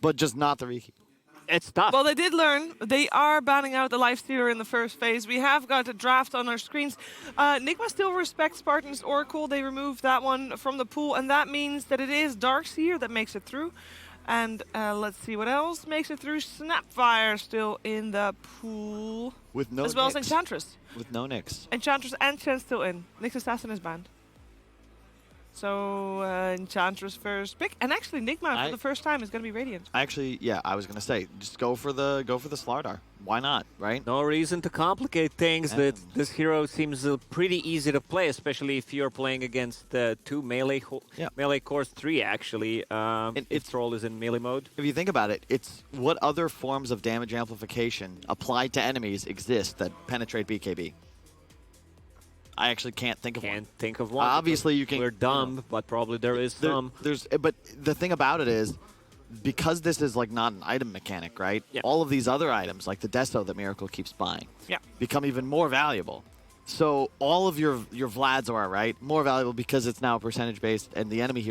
but just not the Riki. It's tough. Well, they did learn. They are banning out the Lifestealer in the first phase. We have got a draft on our screens. Nigma still respects Spartan's Oracle. They removed that one from the pool, and that means that it is Darkseer that makes it through. And let's see what else makes it through. Snapfire still in the pool. With no as well Nyx. as Enchantress. With no Nyx. Enchantress and Chen still in. Nyx Assassin is banned. So Enchantress first pick, and actually Nigma for the first time is going to be Radiant. Actually, yeah, I was gonna say, just go for the Slardar. Why not, right? No reason to complicate things. Yeah. This hero seems pretty easy to play, especially if you're playing against two melee cores, 3 actually. Its role is in melee mode. If you think about it, it's what other forms of damage amplification applied to enemies exist that penetrate BKB? I actually can't think of one. Can't think of one. Obviously, you can. We're dumb, but probably there is some. But the thing about it is, because this is like not an item mechanic, right? Yeah. All of these other items, like the Deso that Miracle keeps buying, become even more valuable. So all of your Vlads are, right, more valuable because it's now percentage based, and the enemy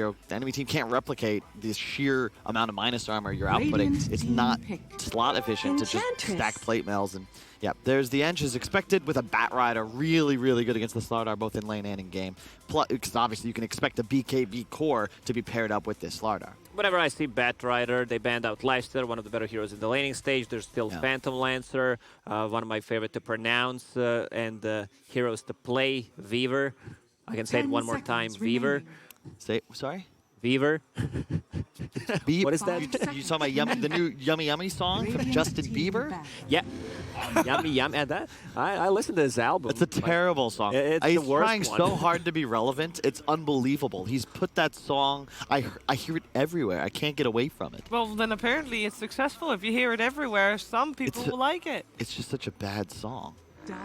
team can't replicate the sheer amount of minus armor you're outputting. It's not slot efficient to just stack plate mails. And yeah, there's the Ench is expected with a Bat Rider, really, really good against the Slardar, both in lane and in game. Plus, because obviously you can expect a BKB core to be paired up with this Slardar. Whenever I see Bat Rider, they banned out Lifestealer, one of the better heroes in the laning stage. There's still Phantom Lancer, one of my favorite to pronounce, and heroes to play, Weaver. I can say it one more time, Weaver. Sorry? Weaver. What is that? You saw the new Yummy Yummy song from Justin Bieber? Yeah. Yummy Yummy. And that, I listened to his album. It's a terrible song. It's He's the worst trying one. so hard to be relevant. It's unbelievable. He's put that song, I hear it everywhere. I can't get away from it. Well, then apparently it's successful. If you hear it everywhere, some people will like it. It's just such a bad song.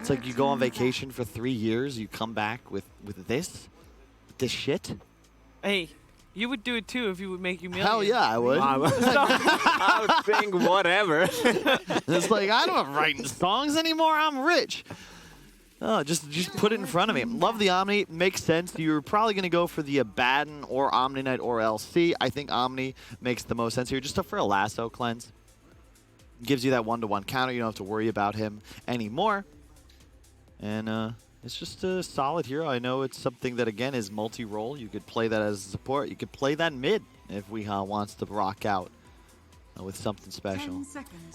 It's like you go on vacation for 3 years, you come back with this shit. Hey. You would do it too if you would make you millions. Hell yeah, I would. I would think whatever. It's like, I don't writing songs anymore. I'm rich. Oh, just put it in front of me. Love the Omni. Makes sense. You're probably going to go for the Abaddon or Omni Knight or LC. I think Omni makes the most sense here. Just for a lasso cleanse. Gives you that 1-to-1 counter. You don't have to worry about him anymore. And, it's just a solid hero. I know it's something that, again, is multi-role. You could play that as a support. You could play that mid if Weehaw wants to rock out with something special.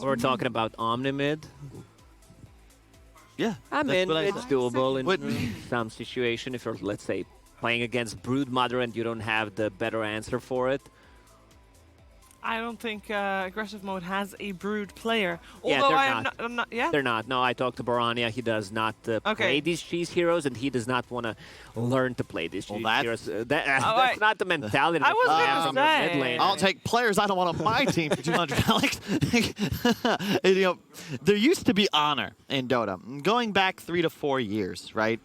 We're talking about Omni-mid. Yeah. I mean, it's doable in some situation. If you're, let's say, playing against Broodmother and you don't have the better answer for it. I don't think aggressive mode has a Brood player. Yeah, Although they're not. Yeah? They're not. No, I talked to Barania. He does not play these cheese heroes, and he does not want to learn to play these cheese heroes. That's not the mentality that you have from your mid lane. I'll take players I don't want on my team for 200 Alex. You know, there used to be honor in Dota. Going back 3 to 4 years, right?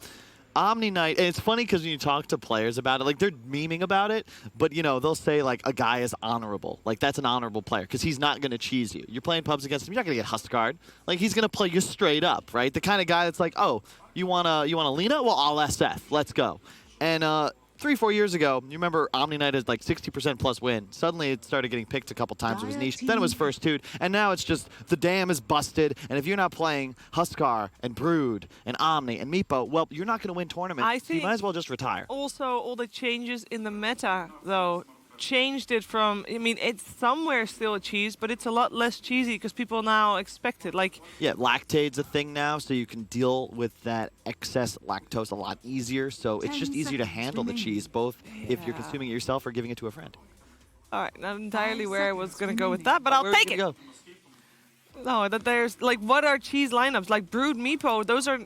Omni Knight, and it's funny because when you talk to players about it, like they're memeing about it, but you know, they'll say like a guy is honorable. Like that's an honorable player because he's not going to cheese you. You're playing pubs against him, you're not going to get Huskard. Like he's going to play you straight up, right? The kind of guy that's like, oh, you want to Lina? Well, I'll SF. Let's go. And 3-4 years ago, you remember Omni Knight is like 60% plus win. Suddenly it started getting picked a couple times. It was niche. Then it was first dude. And now it's just the dam is busted. And if you're not playing Huskar and Brood and Omni and Meepo, well, you're not going to win tournaments. So you might as well just retire. Also, all the changes in the meta, though, changed it from, I mean, it's somewhere still a cheese, but it's a lot less cheesy because people now expect it. Like, yeah, lactate's a thing now, so you can deal with that excess lactose a lot easier. So it's just easier to handle the cheese, both if you're consuming it yourself or giving it to a friend. All right, not entirely where I was going to go with that, but I'll take it. No, that there's like, what are cheese lineups? Like Brood, Meepo, those are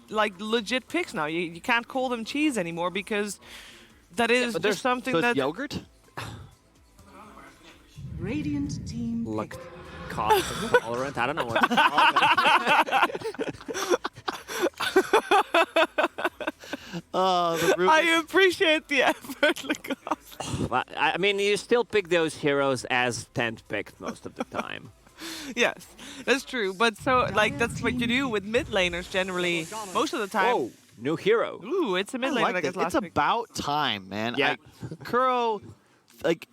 like legit picks now. You can't call them cheese anymore because that is just something so that. It's yogurt? Radiant team like cough tolerant. I don't know what to call it. I appreciate the effort, I mean, you still pick those heroes as 10th picked most of the time. Yes, that's true. But so, like, that's what you do with mid laners generally most of the time. Whoa, new hero. Ooh, it's a mid laner that gets last It's pick. about time, man. Yeah. Kuro, like,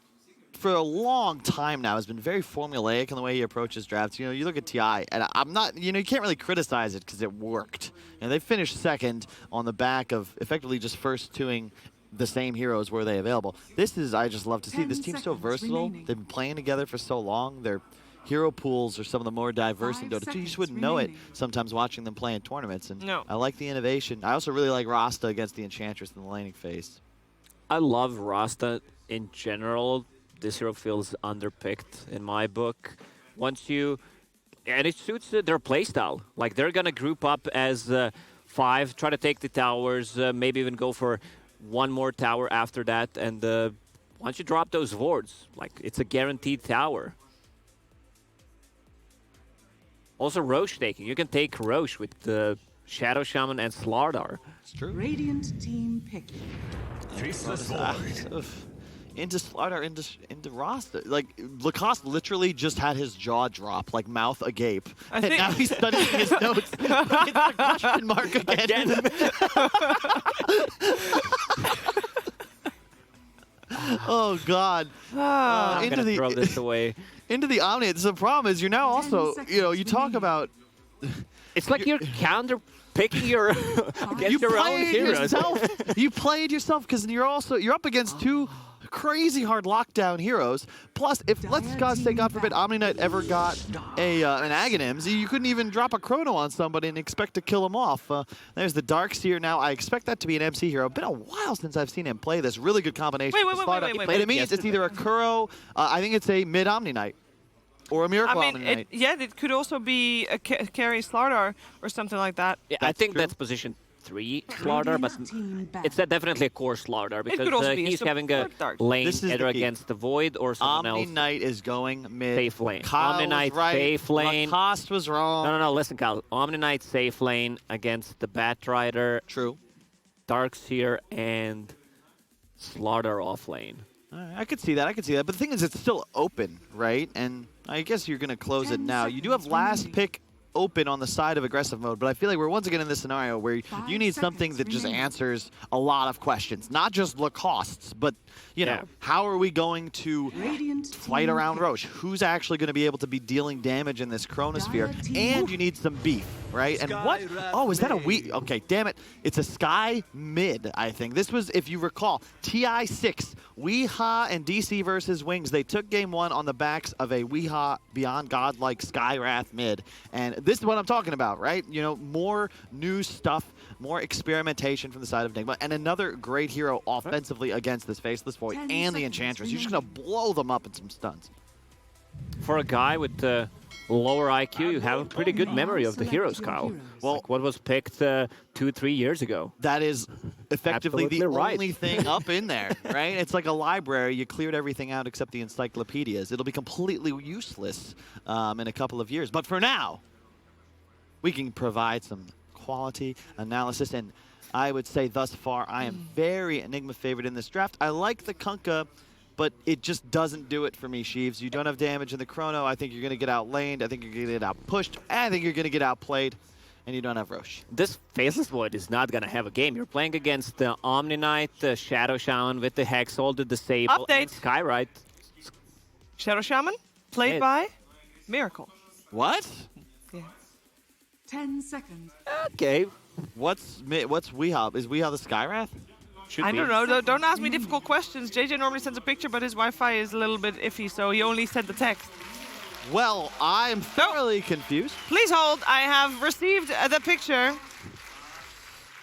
for a long time now, has been very formulaic in the way he approaches drafts. You know, you look at TI, and I'm not, you know, you can't really criticize it because it worked. And they finished second on the back of effectively just first-twoing the same heroes were they available. This is, I just love to see. This team's so versatile. They've been playing together for so long. Their hero pools are some of the more diverse in Dota 2. You just wouldn't know it sometimes watching them play in tournaments. And I like the innovation. I also really like Rasta against the Enchantress in the laning phase. I love Rasta in general. This hero feels underpicked in my book. Once you, and it suits their playstyle. Like they're gonna group up as 5, try to take the towers, maybe even go for one more tower after that. And once you drop those wards, like it's a guaranteed tower. Also Roche taking. You can take Roche with the Shadow Shaman and Slardar. It's true. Radiant team picking. Into Slardar, into Rasta. Like, Lacoste literally just had his jaw drop, like mouth agape. And now he's studying his notes. It's a question mark again. Oh, God. I'm going to throw this away. Into the Omni. The problem is you're now also, you know, you talk about... It's like you're counter-picking your against your own heroes. You played yourself because you're up against two crazy hard lockdown heroes. Plus, if let's say God forbid Omni Knight ever got an Aghanims, you couldn't even drop a Chrono on somebody and expect to kill him off. There's the Darkseer now. I expect that to be an MC hero. Been a while since I've seen him play this really good combination. Wait. It means it's either a Kuro, I think it's a mid Omni Knight. Or a Miracle Omni Knight. Yeah, it could also be a carry Slardar or something like that. Yeah, I think that's position 3 Slardar, but it's definitely a core Slardar because he's having a lane either against the Void or someone else. Omni Knight is going mid. Safe lane. Kyle Omni Knight right. safe lane. Lacoste was wrong. No, listen, Kyle. Omni Knight safe lane against the Batrider. True. Darkseer and Slardar off lane. I could see that. But the thing is, it's still open, right? And I guess you're going to close it now. You do have last pick open on the side of aggressive mode, but I feel like we're once again in this scenario where you need something that just answers a lot of questions. Not just Lacoste's, but, you know, how are we going to fight around Roche? Who's actually going to be able to be dealing damage in this Chronosphere? And you need some beef, right? And what? Oh, is that a we? Okay, damn it. It's a Sky mid, I think. This was, if you recall, TI6, Weeha and DC versus Wings. They took game 1 on the backs of a Weeha Beyond Godlike Sky Wrath mid. And this is what I'm talking about, right? You know, more new stuff, more experimentation from the side of Nigma, and another great hero offensively against this Faceless Void and the Enchantress. You're just going to blow them up in some stuns. For a guy with lower IQ, you have a pretty good memory of the heroes, Kyle. Well, like what was picked 2-3 years ago. That is effectively Absolutely the right. only thing up in there, right? It's like a library. You cleared everything out except the encyclopedias. It'll be completely useless in a couple of years. But for now, we can provide some quality analysis, and I would say thus far I am very Enigma favorite in this draft. I like the Kunkka, but it just doesn't do it for me, Sheaves. You don't have damage in the Chrono. I think you're going to get outlaned. I think you're going to get outpushed. I think you're going to get outplayed, and you don't have Roche. This Faceless Void is not going to have a game. You're playing against the Omni Knight, the Shadow Shaman with the Hexhold, the Disable, and Skyrite. Shadow Shaman, played by Miracle. What? Yeah. 10 seconds. Okay. What's Weeha? Is Weeha the Skywrath? I don't know. Don't ask me difficult questions. JJ normally sends a picture, but his Wi-Fi is a little bit iffy, so he only sent the text. Well, I'm thoroughly confused. Please hold. I have received the picture.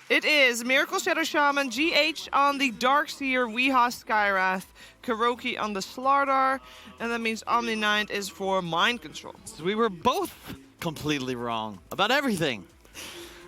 It is Miracle Shadow Shaman, GH on the Darkseer, Weeha Skywrath, Kuroki on the Slardar, and that means Omni Knight is for Mind Control. So we were both completely wrong about everything.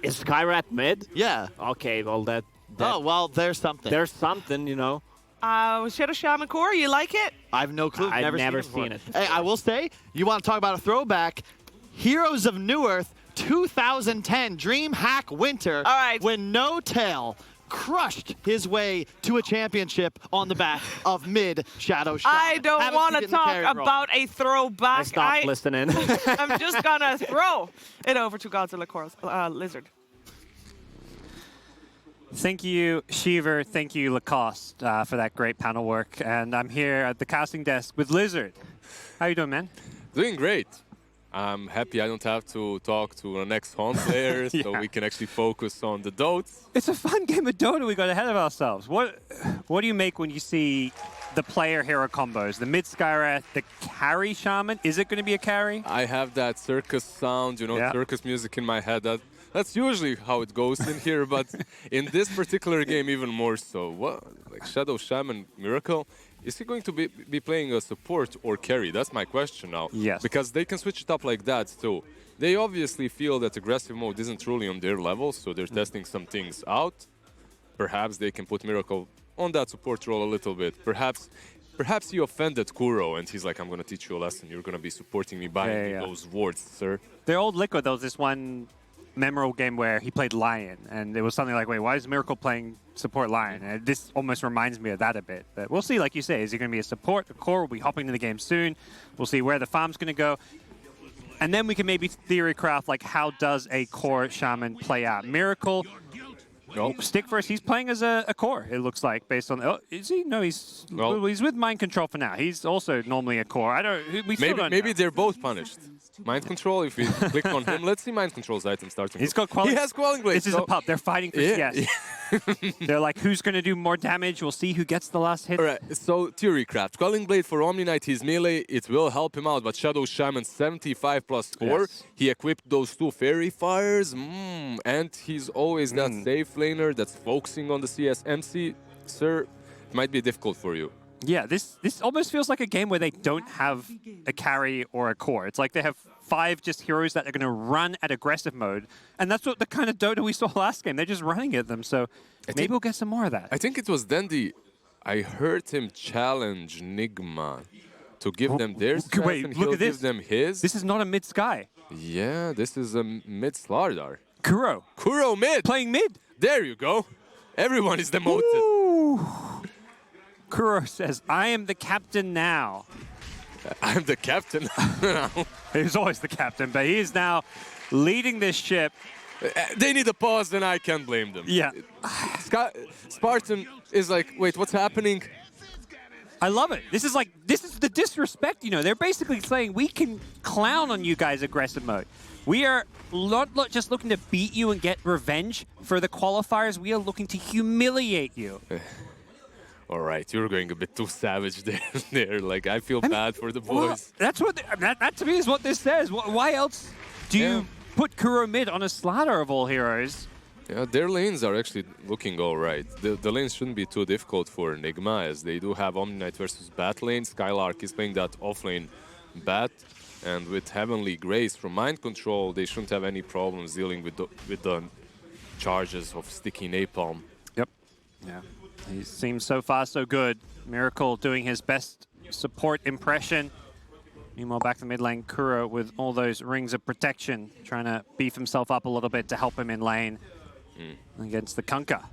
Is Skywrath mid? Yeah. Okay, well that Oh, well, there's something. There's something, you know. Shadow Shaman Core, you like it? I have no clue. I've never seen it. Hey, I will say, you want to talk about a throwback, Heroes of Newerth 2010 DreamHack Winter, all right, when No Tail crushed his way to a championship on the back of mid Shadow Shaman. I don't want to talk about a throwback. I stopped listening. I'm just going to throw it over to Godzilla Lizard. Thank you, Shiver. Thank you, Lacoste, for that great panel work. And I'm here at the casting desk with Lizard. How you doing, man? Doing great. I'm happy I don't have to talk to an ex-Hon player, Yeah. so we can actually focus on the Dotes. It's a fun game of Dota. We got ahead of ourselves. What do you make when you see the player hero combos? The mid Skywrath, the carry shaman. Is it going to be a carry? I have that circus sound, you know, Yeah. circus music in my head. That's usually how it goes in here, but in this particular game, even more so. What, like Shadow Shaman Miracle? Is he going to be playing a support or carry? That's my question now. Yes. Because they can switch it up like that too. They obviously feel that aggressive mode isn't truly on their level, so they're testing some things out. Perhaps they can put Miracle on that support role a little bit. Perhaps he offended Kuro and he's like, I'm going to teach you a lesson. You're going to be supporting me buying me those wards, sir. The old Liquid, there was this one memorable game where he played Lion, and it was something like, wait, why is Miracle playing support Lion? And this almost reminds me of that a bit. But we'll see, like you say, is he going to be a support? The core will be hopping into the game soon. We'll see where the farm's going to go. And then we can maybe theory craft, like, how does a core shaman play out? Miracle, stick first, he's playing as a core, it looks like, based on... Oh, is he? No, he's with mind control for now. He's also normally a core. We still don't Maybe know. they're both punished. Mind control, if we click on him, let's see mind control's item starting. He's got Quelling. He has Quelling Blade. This is a pup. They're fighting for CS. They're like, who's going to do more damage? We'll see who gets the last hit. All right, so theory craft. Quelling Blade for Omni Knight, he's melee. It will help him out, but Shadow Shaman 75 plus 4. Yes. He equipped those 2 Fairy Fires. And he's always that safe laner that's focusing on the CS. MC, sir, it might be difficult for you. Yeah, this almost feels like a game where they don't have a carry or a core. It's like they have 5 just heroes that are going to run at aggressive mode, and that's what the kind of Dota we saw last game. They're just running at them, so maybe we'll get some more of that. I think it was Dandy. I heard him challenge Nigma to give them their strength, wait, and look he'll at this. give them his. This is not a mid-sky. Yeah, this is a mid Slardar. Kuro. Kuro mid! Playing mid. There you go. Everyone is demoted. Ooh. Kuro says, I am the captain now. I'm the captain. He was always the captain, but he is now leading this ship. They need a pause, and I can't blame them. Yeah. Spartan is like, wait, what's happening? I love it. This is the disrespect, you know. They're basically saying we can clown on you guys aggressive mode. We are not just looking to beat you and get revenge for the qualifiers. We are looking to humiliate you. All right, you're going a bit too savage there. Like, I feel bad for the boys. Well, that's what that to me is what this says. Why else do you put Kuro mid on a Slatter of all heroes? Yeah, their lanes are actually looking all right. The lanes shouldn't be too difficult for Nigma, as they do have Omni Knight versus Bat lane. Skylark is playing that offlane Bat, and with Heavenly Grace from Mind Control, they shouldn't have any problems dealing with the charges of Sticky Napalm. Yep. Yeah. He seems so far so good. Miracle doing his best support impression. Meanwhile, back to mid lane, Kuro with all those rings of protection, trying to beef himself up a little bit to help him in lane against the Kunkka.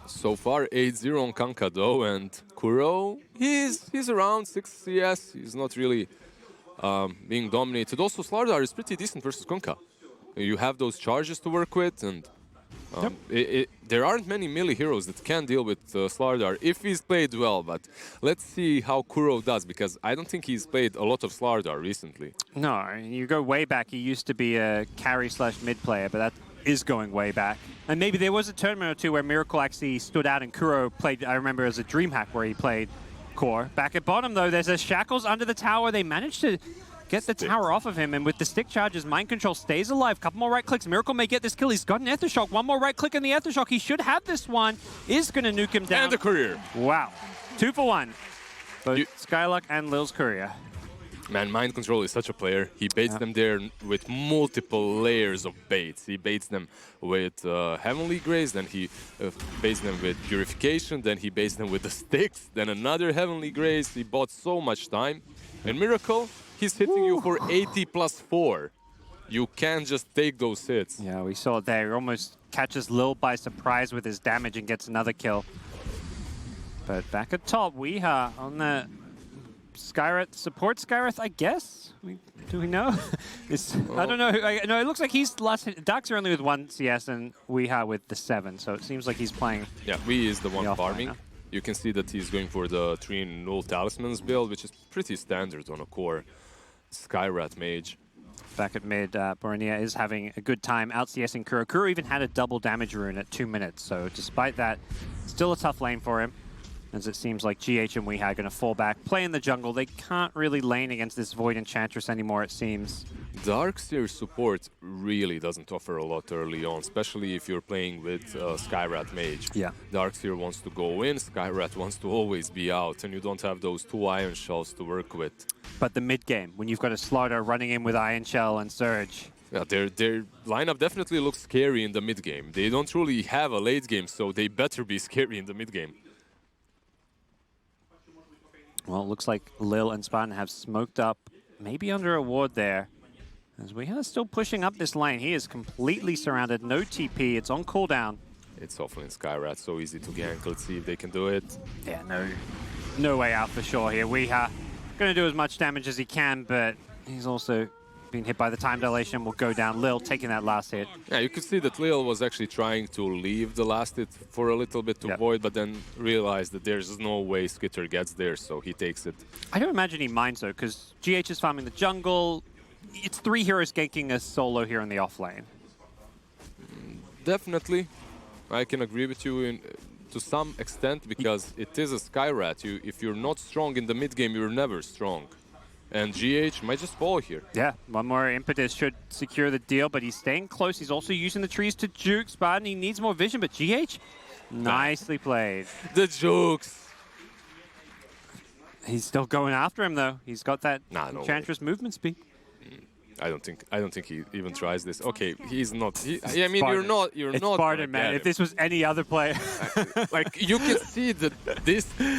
So far, 8-0 on Kunkka though, and Kuro, he's around 6 CS. He's not really being dominated. Also, Slardar is pretty decent versus Kunkka. You have those charges to work with, and there aren't many melee heroes that can deal with Slardar if he's played well, but let's see how Kuro does, because I don't think he's played a lot of Slardar recently. No, you go way back, he used to be a carry/mid player, but that is going way back. And maybe there was a tournament or two where Miracle actually stood out and Kuro played, I remember as a DreamHack where he played core. Back at bottom though, there's a Shackles under the tower. They managed to get the tower off of him, and with the stick charges, Mind Control stays alive. Couple more right clicks. Miracle may get this kill. He's got an Ethershock. One more right click in the Ethershock. He should have this one. Is going to nuke him down. And a career. Wow. 2 for 1. Both Skylark and Lil's courier. Man, Mind Control is such a player. He baits them there with multiple layers of baits. He baits them with Heavenly Grace, then he baits them with Purification, then he baits them with the sticks, then another Heavenly Grace. He bought so much time. And Miracle, he's hitting you for 80 plus 4. You can't just take those hits. Yeah, we saw it there. He almost catches Lil by surprise with his damage and gets another kill. But back at top, Weeha on the Skyreth supports Skyreth, I guess? Do we know? I don't know. No, it looks like he's lost. Darkseer only with 1 CS and Weeha with the 7, so it seems like he's playing. Yeah, Wee is the one the farming. offline, You can see that he's going for the 3-0 Talismans build, which is pretty standard on a core Skywrath mage. Back at mid, Bornea is having a good time out CSing Kuro. Kuro even had a double damage rune at 2 minutes, so despite that, still a tough lane for him. As it seems like GH and Weeha are going to fall back, play in the jungle. They can't really lane against this Void Enchantress anymore, it seems. Darkseer support really doesn't offer a lot early on, especially if you're playing with Skywrath mage. Yeah. Darkseer wants to go in, Skywrath wants to always be out, and you don't have those 2 Iron Shells to work with. But the mid game, when you've got a Slaughter running in with Iron Shell and Surge. Yeah, their lineup definitely looks scary in the mid game. They don't really have a late game, so they better be scary in the mid game. Well, it looks like Lil and Spartan have smoked up, maybe under a ward there. As we are still pushing up this lane. He is completely surrounded, no TP, it's on cooldown. It's awful in Skywrath, so easy to gank. Let's see if they can do it. Yeah, no way out for sure here. Weeha going to do as much damage as he can, but he's also being hit by the time dilation, will go down. Lil taking that last hit. Yeah, you could see that Lil was actually trying to leave the last hit for a little bit to Void, but then realized that there's no way Skitter gets there, so he takes it. I don't imagine he minds though, because GH is farming the jungle. It's 3 heroes ganking a solo here in the off lane. Definitely. I can agree with you to some extent, because it is a Skywrath. If you're not strong in the mid game, you're never strong. And GH might just fall here. Yeah, one more impetus should secure the deal, but he's staying close. He's also using the trees to juke Spartan. He needs more vision, but GH, nicely played. The jokes. He's still going after him though. He's got that no Enchantress movement speed. I don't think he even tries this. Okay, he's not. I mean, Spartan. you're it's not. Spartan, man. If this was any other player, like you can see that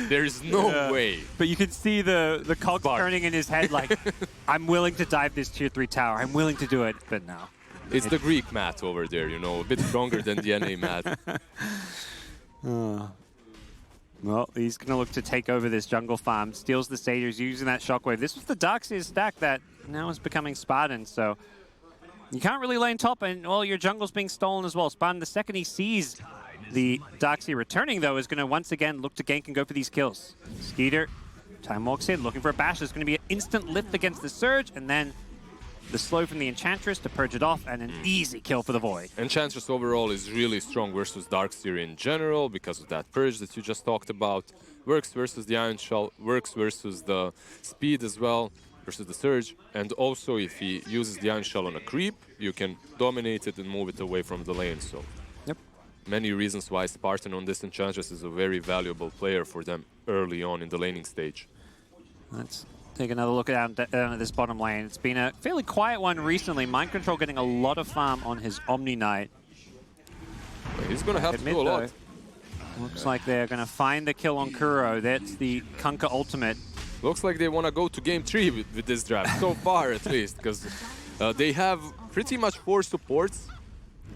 there is no way. But you can see the cogs turning in his head. Like, I'm willing to dive this tier 3 tower. I'm willing to do it, but no. It's the Greek Matt over there, you know, a bit stronger than the NA Matt. Well, he's going to look to take over this jungle farm. Steals the Satyrs using that shockwave. This was the Darkseer stack that now is becoming Spartan, so you can't really lane top, and well, your jungle's being stolen as well. Spartan, the second he sees the Darkseer returning, though, is going to once again look to gank and go for these kills. Skeeter, time walks in, looking for a bash. There's going to be an instant lift against the Surge, and then the slow from the Enchantress to purge it off, and an easy kill for the Void. Enchantress overall is really strong versus Darkseer in general because of that purge that you just talked about. Works versus the Iron Shell, works versus the speed as well, versus the Surge. And also if he uses the Iron Shell on a creep, you can dominate it and move it away from the lane. So many reasons why Spartan on this Enchantress is a very valuable player for them early on in the laning stage. Let's take another look down at this bottom lane. It's been a fairly quiet one recently. Mind Control getting a lot of farm on his Omni Knight. He's going to have to do a lot. Looks like they're going to find the kill on Kuro. That's the Kunkka ultimate. Looks like they want to go to game 3 with this draft, so far at least, because they have pretty much 4 supports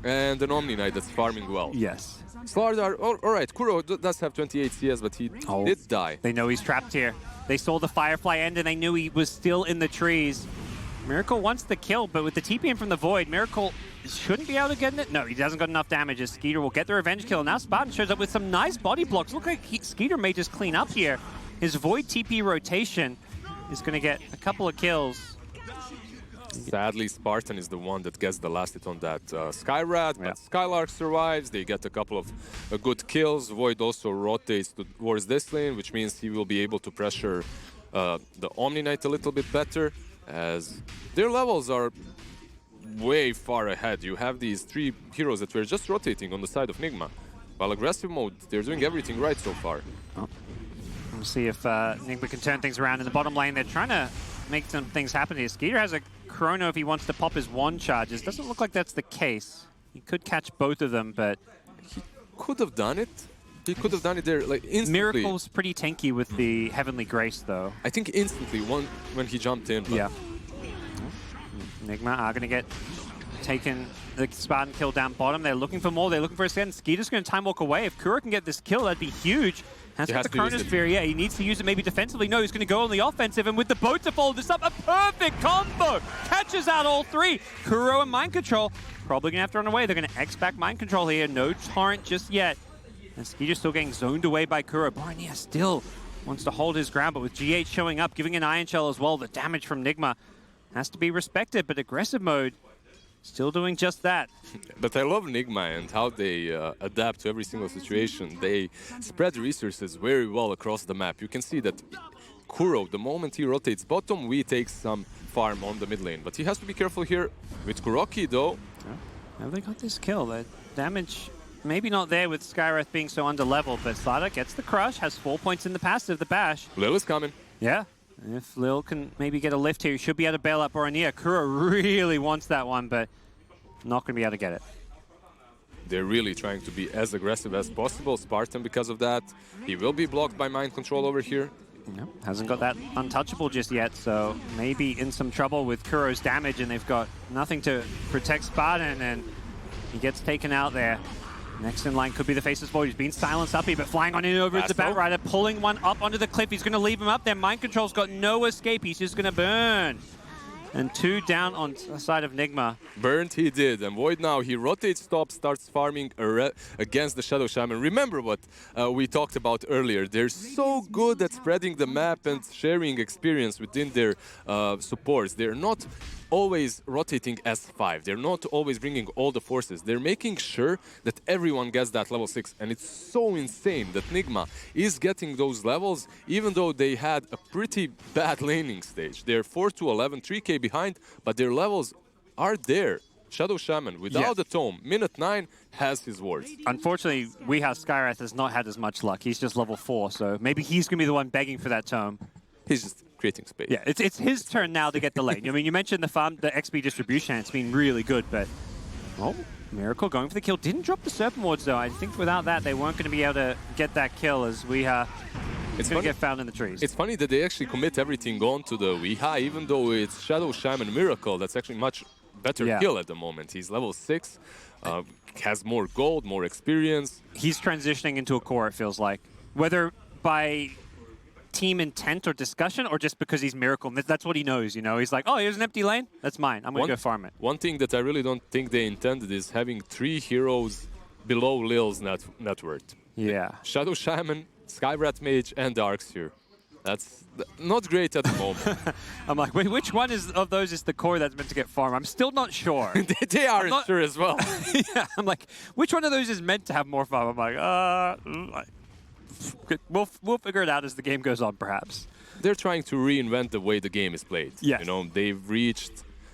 and an Omni Knight that's farming well. Yes. Slardar, all right, Kuro does have 28 CS, but he did die. They know he's trapped here. They saw the Firefly end and they knew he was still in the trees. Miracle wants the kill, but with the TP in from the Void, Miracle shouldn't be able to get it. No, he hasn't got enough damage as Skeeter will get the revenge kill. Now Spartan shows up with some nice body blocks. Look like Skeeter may just clean up here. His Void TP rotation is going to get a couple of kills. Sadly, Spartan is the one that gets the last hit on that Skywrath, but Skylark survives. They get a couple of good kills. Void also rotates towards this lane, which means he will be able to pressure the Omni Knight a little bit better, as their levels are way far ahead. You have these 3 heroes that were just rotating on the side of Nigma. While aggressive mode, they're doing everything right so far. We'll see if Nigma can turn things around in the bottom lane. They're trying to make some things happen here. Skeeter has a Chrono if he wants to pop his wand charges. Doesn't look like that's the case. He could catch both of them, but he could have done it. He could have done it there, like, instantly. Miracle's pretty tanky with the Heavenly Grace, though. I think instantly when he jumped in. Yeah. Nigma are going to get taken the Spartan kill down bottom. They're looking for more. They're looking for a second. Skeeter's going to time walk away. If Kuro can get this kill, that'd be huge. Has He got has the to use it. Chronosphere, yeah, he needs to use it maybe defensively. No, he's going to go on the offensive, and with the boat to follow this up, a perfect combo! Catches out all three. Kuro and Mind Control probably going to have to run away. They're going to X back Mind Control here. No Torrent just yet. And Skeeter's still getting zoned away by Kuro. Bornea still wants to hold his ground, but with GH showing up, giving an Iron Shell as well, the damage from Nigma has to be respected, but aggressive mode still doing just that. But I love Nigma and how they adapt to every single situation. They spread resources very well across the map. You can see that Kuro, the moment he rotates bottom, we take some farm on the mid lane. But he has to be careful here with Kuroki, though. Have they got this kill? The damage maybe not there with Skywrath being so under-leveled, but Slider gets the crush, has 4 points in the passive, the bash. Lil is coming. Yeah. If Lil can maybe get a lift here, he should be able to bail out Bornea. Kuro really wants that one, but not going to be able to get it. They're really trying to be as aggressive as possible. Spartan, because of that, he will be blocked by Mind Control over here. No, hasn't got that untouchable just yet, so maybe in some trouble with Kuro's damage, and they've got nothing to protect Spartan, and he gets taken out there. Next in line could be the Faceless Void. He's been silenced up here, but flying on in over to the Batrider, pulling one up onto the cliff. He's going to leave him up there. Mind Control's got no escape. He's just going to burn. And 2 down on the side of Nigma. Burned he did, and Void now, he rotates top, starts farming against the Shadow Shaman. Remember what we talked about earlier. They're so good at spreading the map and sharing experience within their supports. They're not always rotating as 5. They're not always bringing all the forces. They're making sure that everyone gets that level 6. And it's so insane that Nigma is getting those levels, even though they had a pretty bad laning stage. They're 4-11, 3k behind, but their levels are there. Shadow Shaman, without the tome, minute 9, has his wards. Unfortunately, Skywrath has not had as much luck. He's just level 4, so maybe he's going to be the one begging for that tome. He's just creating space. Yeah, it's his turn now to get the lane. I mean, you mentioned the farm, the XP distribution, it's been really good, but... Oh, Miracle going for the kill. Didn't drop the Serpent Wards, though. I think without that, they weren't going to be able to get that kill as it's going to get found in the trees. It's funny that they actually commit everything onto the Weeha, even though it's Shadow Shaman Miracle. That's actually much better kill at the moment. He's level 6, has more gold, more experience. He's transitioning into a core, it feels like. Whether by team intent or discussion, or just because he's Miracle. That's what he knows, you know? He's like, oh, here's an empty lane? That's mine. I'm going to go farm it. One thing that I really don't think they intended is having 3 heroes below Lil's net worth. Yeah. Shadow Shaman, Skywrath Mage, and Darkseer. That's not great at the moment. I'm like, wait, which one of those is the core that's meant to get farmed? I'm still not sure. They aren't sure as well. Yeah, I'm like, which one of those is meant to have more farm? I'm like, we'll figure it out as the game goes on, perhaps. They're trying to reinvent the way the game is played. Yes. You know, they've reached...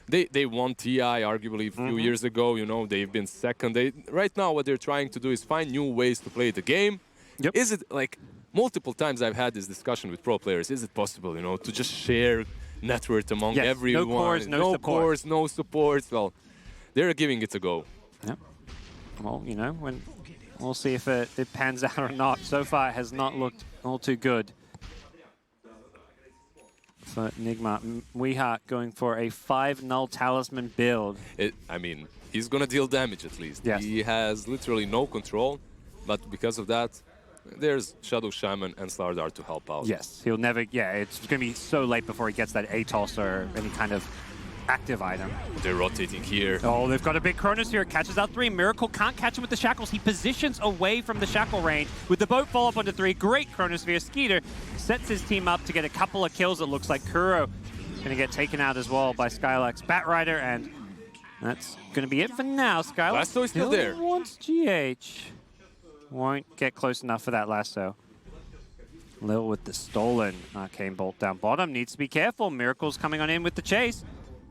They won TI arguably a few years ago, you know, they've been second. Right now what they're trying to do is find new ways to play the game. Yep. Is it, like, multiple times I've had this discussion with pro players, is it possible, you know, to just share network among everyone? No cores, no cores, no supports. Well, they're giving it a go. Yep. Well, you know, we'll see if it pans out or not. So far, it has not looked all too good. For Nigma, Weeha going for a 5-null talisman build. I mean, he's gonna deal damage at least. Yes. He has literally no control, but because of that, there's Shadow Shaman and Slardar to help out. Yes, he'll never, it's going to be so late before he gets that ATOS or any kind of active item. They're rotating here. Oh, they've got a big Chronosphere, catches out 3. Miracle can't catch him with the shackles. He positions away from the shackle range with the boat follow up onto 3. Great Chronosphere. Skeeter sets his team up to get a couple of kills. It looks like Kuro going to get taken out as well by Skylax Batrider, and that's going to be it for now. Skylax Lasso is still there. Wants GH. Won't get close enough for that Lasso. Lil with the stolen Arcane Bolt down bottom. Needs to be careful. Miracle's coming on in with the chase.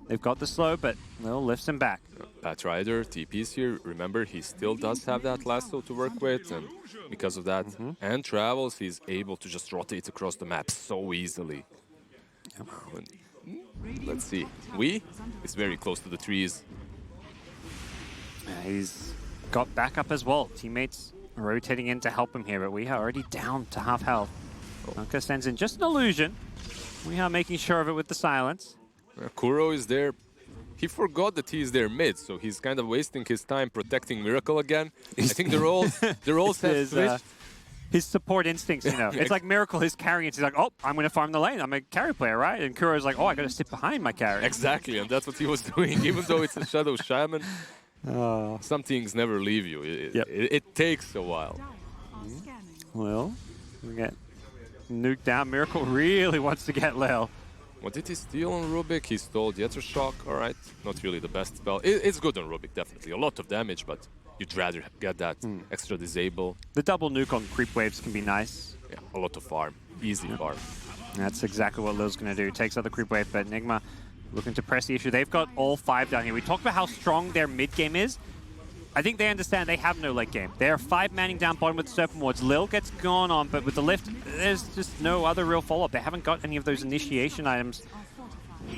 They've got the slow, but Lil lifts him back. Batrider, TP's here. Remember, he still does have that Lasso to work with, and because of that, and travels, he's able to just rotate across the map so easily. Let's see. Is very close to the trees. He's got backup as well. Teammates rotating in to help him here, but we are already down to half health. Anka sends in just an illusion. We are making sure of it with the silence. Kuro is there. He forgot that he's there mid, so he's kind of wasting his time protecting Miracle again. I think the roles have switched. his support instincts, you know. It's like Miracle, his carrying. He's like, oh, I'm going to farm the lane. I'm a carry player, right? And Kuro's like, oh, I got to sit behind my carry. Exactly, and that's what he was doing. Even though it's a Shadow Shaman, some things never leave you. It takes a while. Well, we get nuked down. Miracle really wants to get Lil. What did he steal on Rubik? He stole Shock. All right, not really the best spell. It's good on Rubik, definitely. A lot of damage, but you'd rather get that extra disable. The double nuke on creep waves can be nice. Yeah, a lot of farm. Easy farm. That's exactly what Lil's going to do. Takes out the creep wave, but Nigma looking to press the issue. They've got all 5 down here. We talked about how strong their mid game is. I think they understand they have no late game. They are 5 manning down bottom with Serpent Wards. Lil gets gone on, but with the lift, there's just no other real follow-up. They haven't got any of those initiation items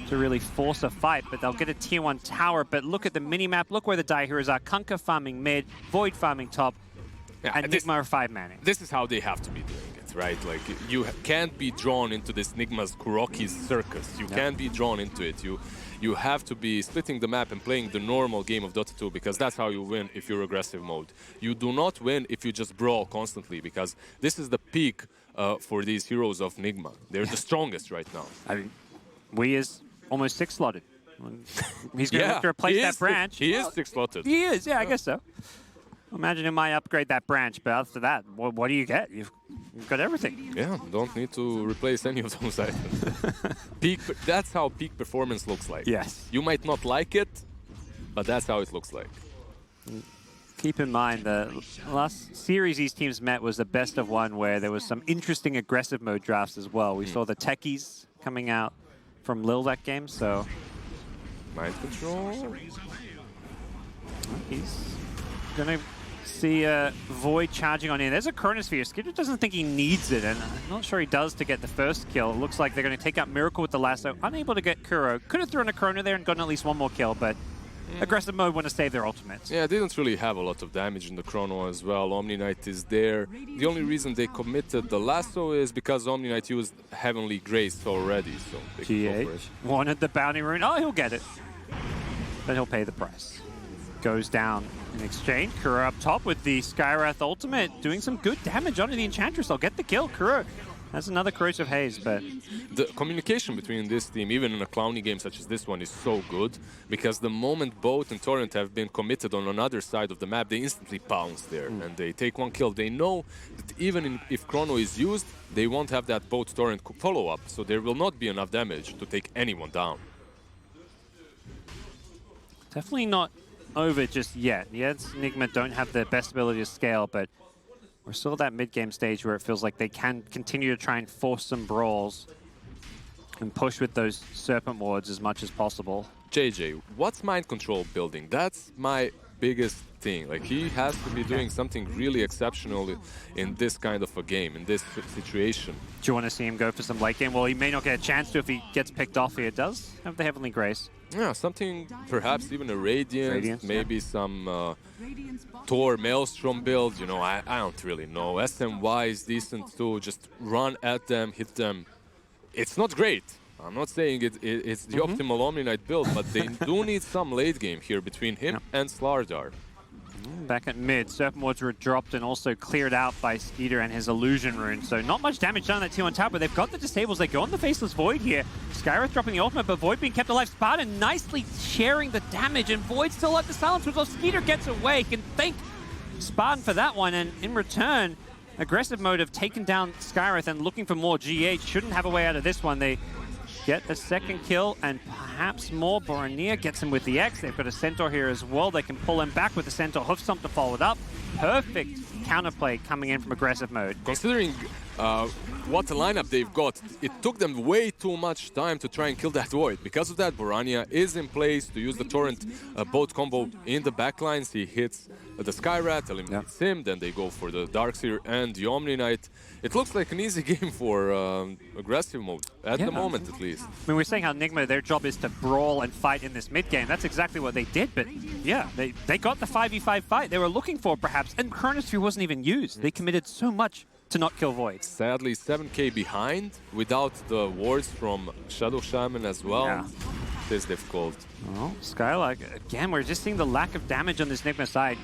to really force a fight, but they'll get a tier 1 tower. But look at the mini-map. Look where the Die Heroes are. Kunkka farming mid, Void farming top, and Nigma are 5 manning. This is how they have to be doing it, right? Like, you can't be drawn into this Nigma's Kuroki's circus. You can't be drawn into it. You have to be splitting the map and playing the normal game of Dota 2 because that's how you win if you're aggressive mode. You do not win if you just brawl constantly because this is the peak for these heroes of Nigma. They're the strongest right now. I mean, Wee is almost 6-slotted. He's going to have to replace that branch. He is 6-slotted. He is, I guess so. Imagine it might upgrade that branch, but after that, what do you get? You've got everything. Yeah, don't need to replace any of those items. That's how peak performance looks like. Yes. You might not like it, but that's how it looks like. Keep in mind, the last series these teams met was the best of one where there was some interesting aggressive mode drafts as well. We saw the techies coming out from Lil that game, so... Mind control. He's going to see Void charging on in. There's a Chronosphere. Skidder doesn't think he needs it, and I'm not sure he does to get the first kill. It looks like they're going to take out Miracle with the lasso. Unable to get Kuro. Could have thrown a Chrono there and gotten at least one more kill, but aggressive mode want to save their ultimates. Yeah, they don't really have a lot of damage in the Chrono as well. Omni Knight is there. The only reason they committed the lasso is because Omni Knight used Heavenly Grace already, so they can go for it. Wanted the bounty rune. Oh, he'll get it. But he'll pay the price. Goes down in exchange. Kuro up top with the Skywrath ultimate, doing some good damage onto the Enchantress. They'll get the kill. Kuro has another Corrosive Haze, but... The communication between this team, even in a clowny game such as this one, is so good, because the moment Boat and Torrent have been committed on another side of the map, they instantly pounce there, and they take one kill. They know that even if Chrono is used, they won't have that Boat Torrent follow-up, so there will not be enough damage to take anyone down. Definitely not over just yet. Yes, Nigma don't have the best ability to scale, but we're still at that mid-game stage where it feels like they can continue to try and force some brawls and push with those Serpent Wards as much as possible. JJ, what's mind control building? That's my biggest thing. Like, he has to be doing something really exceptional in this kind of a game, in this situation. Do you want to see him go for some late game? Well, he may not get a chance to if he gets picked off here. Does have the Heavenly Grace. Yeah, something, perhaps even a Radiance maybe some Thor Maelstrom build, you know, I don't really know. SMY is decent too, just run at them, hit them. It's not great. I'm not saying it's the optimal Omni Knight build, but they do need some late game here between him and Slardar. Back at mid, Serpent Wards were dropped and also cleared out by Skeeter and his Illusion Rune. So not much damage done on that T1 tower, but they've got the disables. They go on the Faceless Void here. Skywrath dropping the ultimate, but Void being kept alive. Spartan nicely sharing the damage, and Void still like the silence, which Skeeter gets away. Can thank Spartan for that one, and in return, aggressive mode have taken down Skywrath and looking for more GH. Shouldn't have a way out of this one. They get the second kill and perhaps more. Boromir gets him with the X. They've got a Centaur here as well. They can pull him back with the Centaur Hoof Stomp to follow it up. Perfect counterplay coming in from aggressive mode. Considering what the lineup they've got, it took them way too much time to try and kill that Void. Because of that, Borania is in place to use the Torrent boat combo in the backlines. He hits the Skywrath, eliminates him, then they go for the Darkseer and the Omni Knight. It looks like an easy game for aggressive mode, at the moment at least. I mean, we're saying how Nigma, their job is to brawl and fight in this mid-game. That's exactly what they did, but yeah, they got the 5v5 fight they were looking for, perhaps, and Chronosphere wasn't even used. They committed so much to not kill Void. Sadly, 7k behind, without the wards from Shadow Shaman as well. Yeah. It is difficult. Well, Skylark, again, we're just seeing the lack of damage on this Nigma side.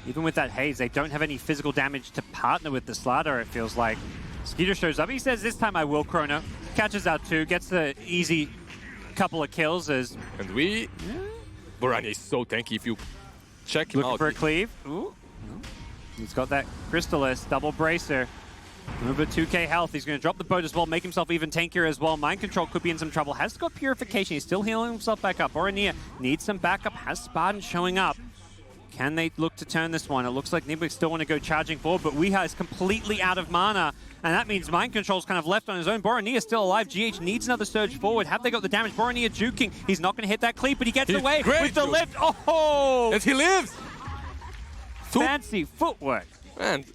even with that haze, they don't have any physical damage to partner with the Slardar, it feels like. Skeeter shows up. He says, this time I will chrono. Catches out 2, gets the easy couple of kills as... And we... Borani is so tanky. If you check him looking out... for a cleave. Ooh. He's got that Crystallis, double bracer. Over 2k health. He's going to drop the boat as well, make himself even tankier as well. Mind Control could be in some trouble. Has got Purification. He's still healing himself back up. Orania needs some backup. Has Spartan showing up. Can they look to turn this one? It looks like Nigma still want to go charging forward, but Weeha is completely out of mana, and that means Mind Control's kind of left on his own. Borania still alive. GH needs another surge forward. Have they got the damage? Borania juking. He's not going to hit that cleave, but he gets away with the lift. Oh! And he lives! Fancy footwork. Man,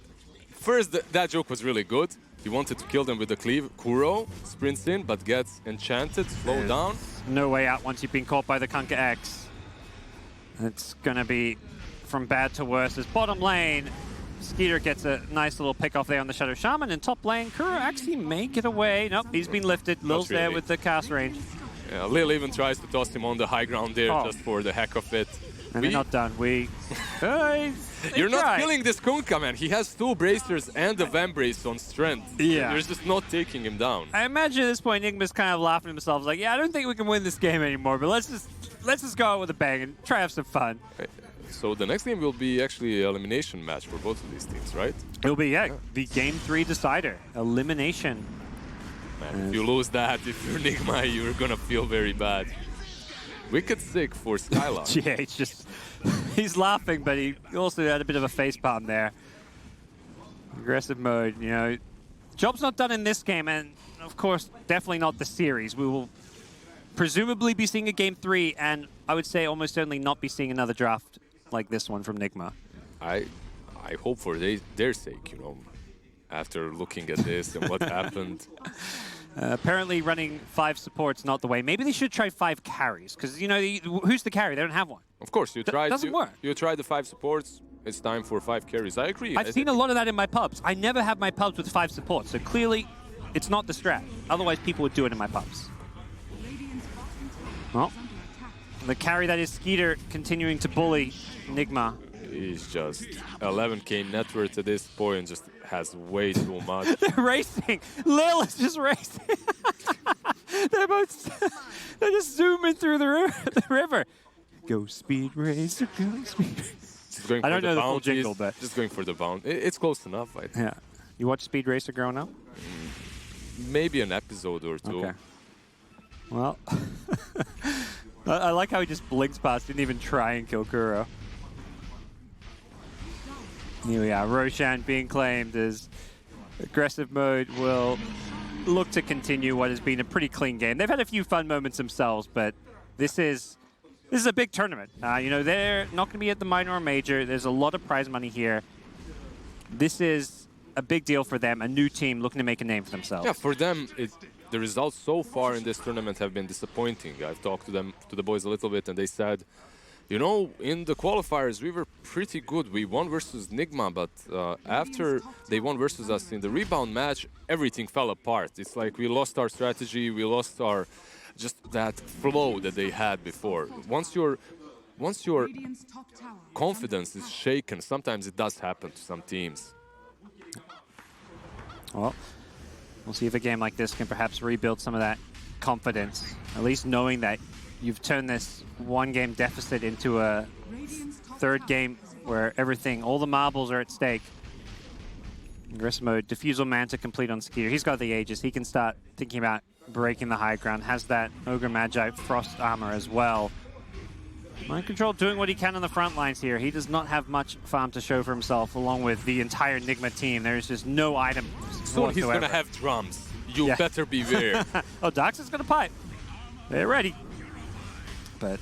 first, that joke was really good. He wanted to kill them with the cleave. Kuro sprints in, but gets enchanted, slow down. No way out once you've been caught by the Kunkka X. It's going to be from bad to worse. As bottom lane, Skeeter gets a nice little pick off there on the Shadow Shaman, and top lane, Kuro actually may get away. Nope, he's been lifted. Lil's really. there with the cast range. Yeah, Lil even tries to toss him on the high ground there just for the heck of it. And they're not done. You're not killing this Kunkka, man. He has 2 bracers and a Vambrace on strength. Yeah. You're just not taking him down. I imagine at this point, Nigma's kind of laughing to himself, like, yeah, I don't think we can win this game anymore, but let's just go out with a bang and try to have some fun. So the next game will be actually an elimination match for both of these teams, right? It'll be, the Game 3 decider. Elimination. Man, if you lose that, if you're Nigma, you're gonna feel very bad. Wicked sick for Skylar. GH just, he's laughing, but he also had a bit of a face palm there. Aggressive mode, you know. Job's not done in this game, and of course, definitely not the series. We will presumably be seeing a Game 3, and I would say almost certainly not be seeing another draft like this one from Nigma. I hope for their sake, you know, after looking at this and what happened. Apparently running 5 supports not the way. Maybe they should try 5 carries, because, you know, who's the carry? They don't have one. Of course, you tried. Doesn't work. You tried the 5 supports. It's time for 5 carries. I agree. I've seen a lot of that in my pubs. I never have my pubs with 5 supports, so clearly it's not the strat. Otherwise, people would do it in my pubs. Well, the carry that is Skeeter continuing to bully Nigma. He's just 11k net worth at this point, just has way too much. They're racing. Lil is just racing. They're just zooming through the river. Go speed racer, go speed racer. I don't know the full jingle, but just going for the bound. It's close enough, I think. Yeah. You watch Speed Racer growing up? Maybe an episode or 2. Okay. Well, I like how he just blinks past, didn't even try and kill Kuro. Here we are, Roshan being claimed as aggressive mode will look to continue what has been a pretty clean game. They've had a few fun moments themselves, but this is a big tournament. You know, they're not going to be at the minor or major. There's a lot of prize money here. This is a big deal for them, a new team looking to make a name for themselves. Yeah, for them, the results so far in this tournament have been disappointing. I've talked to the boys a little bit, and they said, you know, in the qualifiers, we were pretty good. We won versus Nigma, but after they won versus us in the rebound match, everything fell apart. It's like we lost our strategy, we lost our just that flow that they had before. Once your confidence is shaken, sometimes it does happen to some teams. Well, we'll see if a game like this can perhaps rebuild some of that confidence, at least knowing that you've turned this 1-game deficit into a 3rd game where all the marbles are at stake. Aggressive mode, Diffusal Manta complete on Skeeter. He's got the Aegis. He can start thinking about breaking the high ground. Has that Ogre Magi Frost armor as well. Mind Control doing what he can on the front lines here. He does not have much farm to show for himself, along with the entire Nigma team. There's just no item So whatsoever. he's going to have drums. You better beware. Oh, Dox is going to pipe. They're ready. But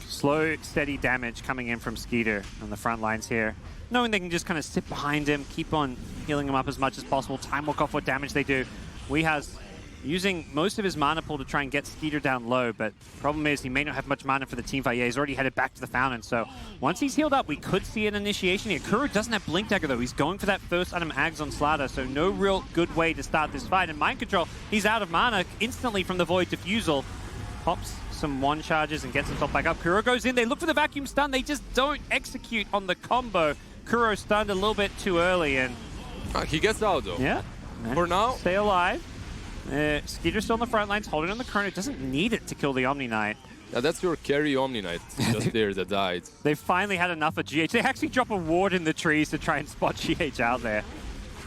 slow, steady damage coming in from Skeeter on the front lines here. Knowing they can just kind of sit behind him, keep on healing him up as much as possible, time walk off what damage they do. Weeha's using most of his mana pool to try and get Skeeter down low, but problem is he may not have much mana for the team fight. Yeah, he's already headed back to the fountain, so once he's healed up, we could see an initiation here. Kuro doesn't have Blink Dagger, though. He's going for that first item Ags on Slardar, so no real good way to start this fight. And Mind Control, he's out of mana instantly from the Void Diffusal. pops some one charges and gets himself back up. Kuro goes in, they look for the vacuum stun, they just don't execute on the combo. Kuro stunned a little bit too early and... He gets out though. Yeah. For now. Stay alive. Skeeter's still on the front lines, holding on the Chrono. Doesn't need it to kill the Omni Knight. Yeah, that's your carry Omni Knight just there that died. They finally had enough of GH. They actually drop a ward in the trees to try and spot GH out there.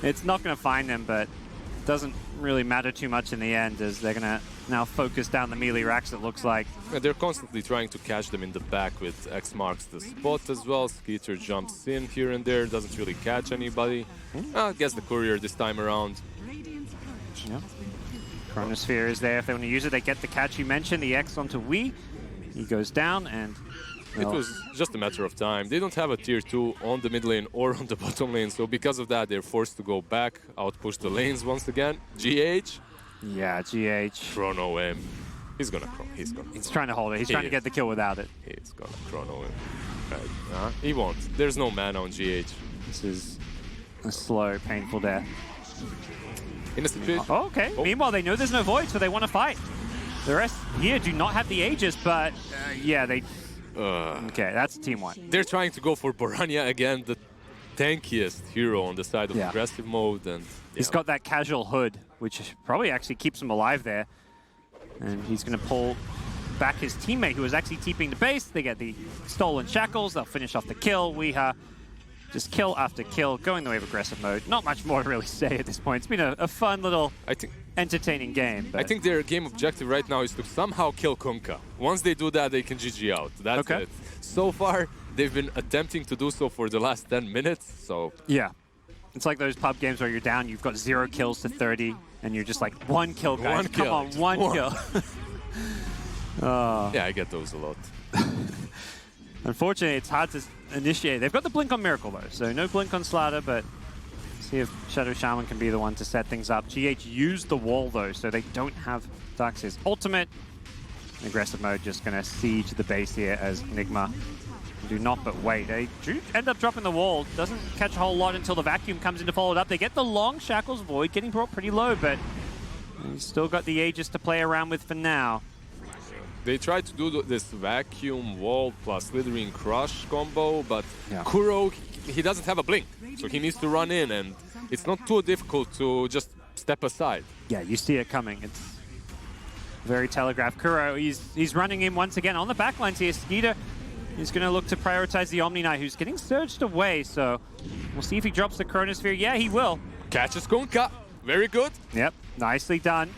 It's not going to find them, but it doesn't really matter too much in the end as they're going to now focus down the melee racks, it looks like. Yeah, they're constantly trying to catch them in the back with X marks the spot as well. Skeeter jumps in here and there, doesn't really catch anybody. I guess the courier this time around. Yeah. Chronosphere is there if they want to use it. They get the catch you mentioned, the X onto Wii. He goes down and... It was just a matter of time. They don't have a tier 2 on the mid lane or on the bottom lane, so because of that, they're forced to go back, outpush the lanes once again. GH. Yeah, GH. Chrono him. He's gonna chrono. He's trying to hold it. He's trying to get the kill without it. He's gonna chrono him. Right. He won't. There's no mana on GH. This is a slow, painful death. In a situation. Oh, okay. Oh. Meanwhile, they know there's no void, so they want to fight. The rest here do not have the Aegis, but yeah, they... okay, that's team one. They're trying to go for Borania again, the tankiest hero on the side of aggressive mode. And he's got that casual hood, which probably actually keeps him alive there. And he's going to pull back his teammate, who was actually TPing the base. They get the stolen shackles. They'll finish off the kill. Weeha just kill after kill, going the way of aggressive mode. Not much more to really say at this point. It's been a fun little, entertaining game. I think their game objective right now is to somehow kill Kunkka. Once they do that, they can GG out. That's it. So far, they've been attempting to do so for the last 10 minutes, so... Yeah. It's like those pub games where you're down, you've got 0 kills to 30, and you're just like, one kill, guys. One kill. Come on, one kill. Yeah, I get those a lot. Unfortunately, it's hard to initiate. They've got the blink on Miracle, though, so no blink on Slaughter, but see if Shadow Shaman can be the one to set things up. GH used the wall, though, so they don't have Darkseid's ultimate. In aggressive mode, just going to siege the base here as Nigma do not but wait. They do end up dropping the wall. Doesn't catch a whole lot until the vacuum comes in to follow it up. They get the long Shackles Void, getting brought pretty low, but he's still got the Aegis to play around with for now. They tried to do this vacuum wall plus slithering crush combo, but Kuro, he doesn't have a blink, so he needs to run in, and it's not too difficult to just step aside. Yeah, you see it coming. It's very telegraphed. Kuro, he's running in once again on the backlines here. Skeeter is going to look to prioritize the Omni Knight, who's getting surged away, so we'll see if he drops the Chronosphere. Yeah, he will. Catches Kunkka. Very good. Yep, nicely done.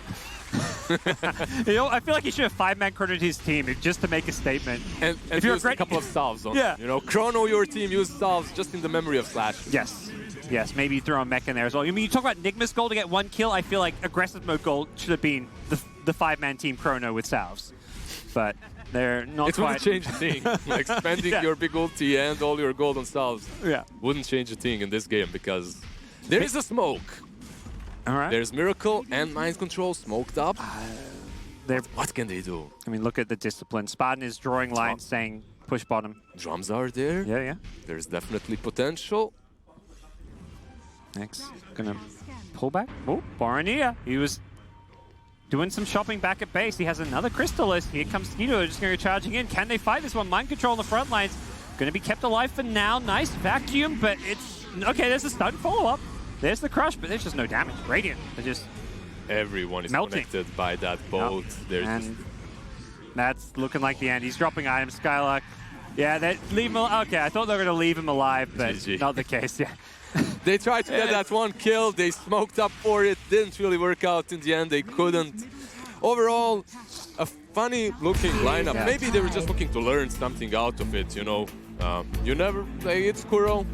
You know, I feel like he should have 5-man chronoed his team just to make a statement. And if you're a couple of salves on, you know, chrono your team, use salves just in the memory of Slash. Yes. Yes, maybe throw a mech in there as well. I mean, you talk about Nigma's goal to get 1 kill. I feel like aggressive mode goal should have been the 5-man team chrono with salves. But they're not it wouldn't change a thing. Like spending your big ulti and all your gold on salves wouldn't change a thing in this game because there is a smoke. All right. There's Miracle and Mind Control smoked up. What can they do? I mean, look at the discipline. Spartan is drawing lines saying push bottom. Drums are there. Yeah. There's definitely potential. Next, gonna pull back. Oh, Borania. He was doing some shopping back at base. He has another Crystalist. Here comes Skeeter, just gonna go charging in. Can they fight this one? Mind Control on the front lines. Gonna be kept alive for now. Nice vacuum, but it's... Okay, there's a stun follow-up. There's the crush, but there's just no damage. Radiant, they're just everyone is melting. Connected by that boat. And that's looking like the end. He's dropping items. Skylark. Yeah, leave him. Okay, I thought they were going to leave him alive, but not the case. Yeah. They tried to get that 1 kill. They smoked up for it. Didn't really work out in the end. They couldn't. Overall, a funny-looking lineup. Yeah. Maybe they were just looking to learn something out of it. You know, you never play. It's Kuro.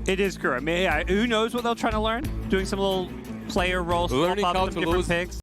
It is Kuro. I mean, who knows what they're trying to learn? Doing some little player roles, learning how to lose. Picks.